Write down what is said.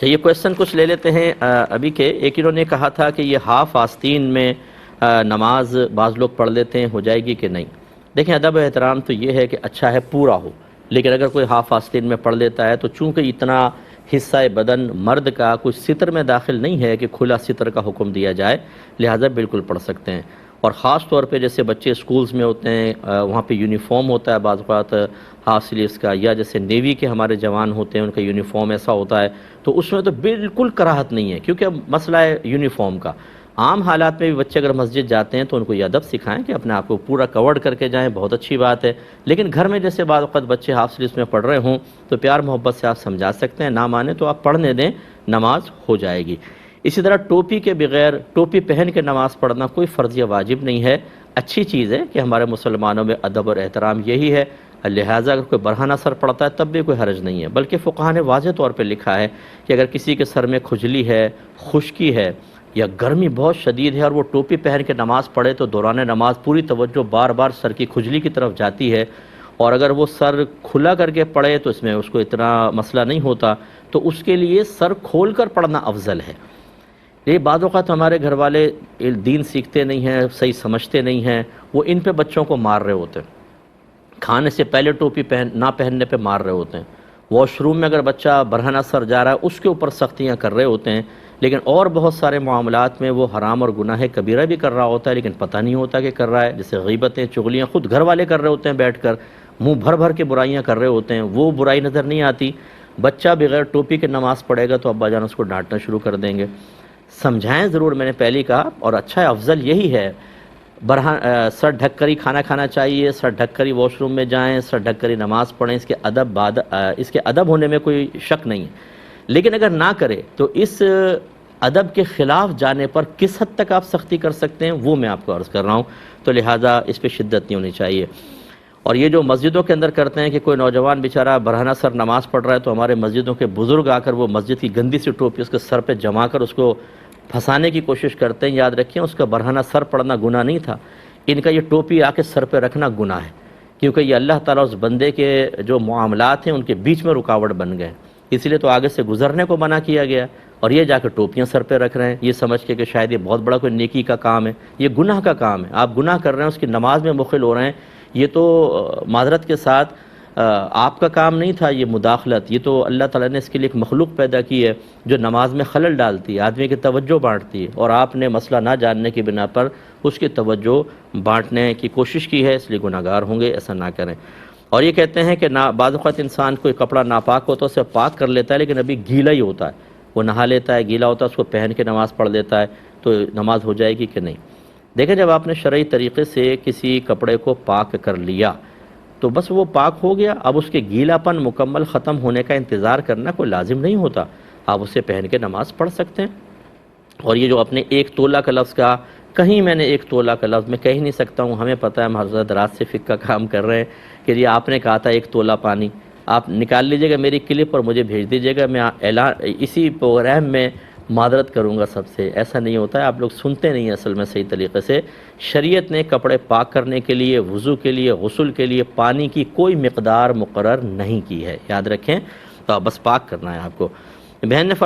یہ کویشچن کچھ لے لیتے ہیں ابھی کے. ایک انہوں نے کہا تھا کہ یہ ہاف آستین میں نماز بعض لوگ پڑھ لیتے ہیں، ہو جائے گی کہ نہیں؟ دیکھیں، ادب و احترام تو یہ ہے کہ اچھا ہے پورا ہو، لیکن اگر کوئی ہاف آستین میں پڑھ لیتا ہے تو چونکہ اتنا حصہ بدن مرد کا کچھ ستر میں داخل نہیں ہے کہ کھلا ستر کا حکم دیا جائے، لہٰذا بالکل پڑھ سکتے ہیں. اور خاص طور پہ جیسے بچے اسکولز میں ہوتے ہیں، وہاں پہ یونیفارم ہوتا ہے بعض اوقات ہاف سلیوز کا، یا جیسے نیوی کے ہمارے جوان ہوتے ہیں ان کا یونیفارم ایسا ہوتا ہے، تو اس میں تو بالکل کراہت نہیں ہے، کیونکہ مسئلہ ہے یونیفارم کا. عام حالات میں بھی بچے اگر مسجد جاتے ہیں تو ان کو یہ ادب سکھائیں کہ اپنے آپ کو پورا کورڈ کر کے جائیں، بہت اچھی بات ہے. لیکن گھر میں جیسے بعض وقت بچے ہاف سلیوز میں پڑھ رہے ہوں تو پیار محبت سے آپ سمجھا سکتے ہیں، نہ مانے تو آپ پڑھنے دیں، نماز ہو جائے گی. اسی طرح ٹوپی کے بغیر، ٹوپی پہن کے نماز پڑھنا کوئی فرض یا واجب نہیں ہے. اچھی چیز ہے کہ ہمارے مسلمانوں میں ادب اور احترام یہی ہے، لہٰذا اگر کوئی برہنہ سر پڑتا ہے تب بھی کوئی حرج نہیں ہے. بلکہ فقہا نے واضح طور پہ لکھا ہے کہ اگر کسی کے سر میں کھجلی ہے، خشکی ہے، یا گرمی بہت شدید ہے اور وہ ٹوپی پہن کے نماز پڑھے تو دوران نماز پوری توجہ بار بار سر کی کھجلی کی طرف جاتی ہے. اور اگر وہ سر کھلا کر کے پڑھے تو اس میں اس کو اتنا مسئلہ نہیں ہوتا، تو اس کے لیے سر کھول کر پڑھنا افضل ہے. یہ بعض اوقات ہمارے گھر والے دین سیکھتے نہیں ہیں، صحیح سمجھتے نہیں ہیں، وہ ان پہ بچوں کو مار رہے ہوتے ہیں. کھانے سے پہلے ٹوپی نہ پہننے پہ مار رہے ہوتے ہیں. واش روم میں اگر بچہ برہنہ سر جا رہا ہے اس کے اوپر سختیاں کر رہے ہوتے ہیں. لیکن اور بہت سارے معاملات میں وہ حرام اور گناہ کبیرہ بھی کر رہا ہوتا ہے، لیکن پتہ نہیں ہوتا کہ کر رہا ہے. جیسے غیبتیں، چغلیاں خود گھر والے کر رہے ہوتے ہیں بیٹھ کر، منہ بھر بھر کے برائیاں کر رہے ہوتے ہیں، وہ برائی نظر نہیں آتی. بچہ بغیر ٹوپی کے نماز پڑھے گا تو ابا جان اس کو ڈانٹنا شروع کر دیں گے. سمجھائیں ضرور، میں نے پہلے کہا، اور اچھا ہے، افضل یہی ہے. سر ڈھک کر ہی کھانا کھانا چاہیے، سر ڈھک کر ہی واش روم میں جائیں، سر ڈھک کر ہی نماز پڑھیں. اس کے ادب ہونے میں کوئی شک نہیں ہے. لیکن اگر نہ کرے تو اس ادب کے خلاف جانے پر کس حد تک آپ سختی کر سکتے ہیں وہ میں آپ کو عرض کر رہا ہوں. تو لہٰذا اس پہ شدت نہیں ہونی چاہیے. اور یہ جو مسجدوں کے اندر کرتے ہیں کہ کوئی نوجوان بیچارہ برہنہ سر نماز پڑھ رہا ہے تو ہمارے مسجدوں کے بزرگ آ کر وہ مسجد کی گندی سی ٹوپی اس کے سر پہ جما کر اس کو پھنسانے کی کوشش کرتے ہیں. یاد رکھیں، اس کا برہنہ سر پڑنا گناہ نہیں تھا، ان کا یہ ٹوپی آ کے سر پہ رکھنا گناہ ہے، کیونکہ یہ اللہ تعالیٰ اس بندے کے جو معاملات ہیں ان کے بیچ میں رکاوٹ بن گئے، اس لیے تو آگے سے گزرنے کو منع کیا گیا. اور یہ جا کے ٹوپیاں سر پہ رکھ رہے ہیں یہ سمجھ کے کہ شاید یہ بہت بڑا کوئی نیکی کا کام ہے. یہ گناہ کا کام ہے، آپ گناہ کر رہے ہیں، اس کی نماز میں مخل ہو رہے ہیں. یہ تو معذرت کے ساتھ آپ کا کام نہیں تھا، یہ مداخلت، یہ تو اللہ تعالیٰ نے اس کے لیے ایک مخلوق پیدا کی ہے جو نماز میں خلل ڈالتی ہے، آدمی کی توجہ بانٹتی ہے، اور آپ نے مسئلہ نہ جاننے کی بنا پر اس کی توجہ بانٹنے کی کوشش کی ہے، اس لیے گناہ گار ہوں گے. ایسا نہ کریں. اور یہ کہتے ہیں کہ بعض اوقات انسان کوئی کپڑا ناپاک ہوتا ہے اسے پاک کر لیتا ہے، لیکن ابھی گیلا ہی ہوتا ہے، وہ نہا لیتا ہے، گیلا ہوتا ہے، اس کو پہن کے نماز پڑھ لیتا ہے، تو نماز ہو جائے گی کہ نہیں؟ دیکھیں، جب آپ نے شرعی طریقے سے کسی کپڑے کو پاک کر لیا تو بس وہ پاک ہو گیا. اب اس کے گیلا پن مکمل ختم ہونے کا انتظار کرنا کوئی لازم نہیں ہوتا، آپ اسے پہن کے نماز پڑھ سکتے ہیں. اور یہ جو اپنے ایک تولہ کا لفظ کا، کہیں میں نے ایک تولہ کا لفظ میں کہہ ہی نہیں سکتا ہوں. ہمیں پتہ ہے، ہم حضرت رات سے فقہ کا کام کر رہے ہیں کہ یہ آپ نے کہا تھا ایک تولہ پانی، آپ نکال لیجئے گا میری کلپ اور مجھے بھیج دیجئے گا، میں اسی پروگرام میں معذرت کروں گا سب سے. ایسا نہیں ہوتا ہے، آپ لوگ سنتے نہیں ہیں اصل میں صحیح طریقے سے. شریعت نے کپڑے پاک کرنے کے لیے، وضو کے لیے، غسل کے لیے پانی کی کوئی مقدار مقرر نہیں کی ہے، یاد رکھیں. تو بس پاک کرنا ہے آپ کو. بہن نے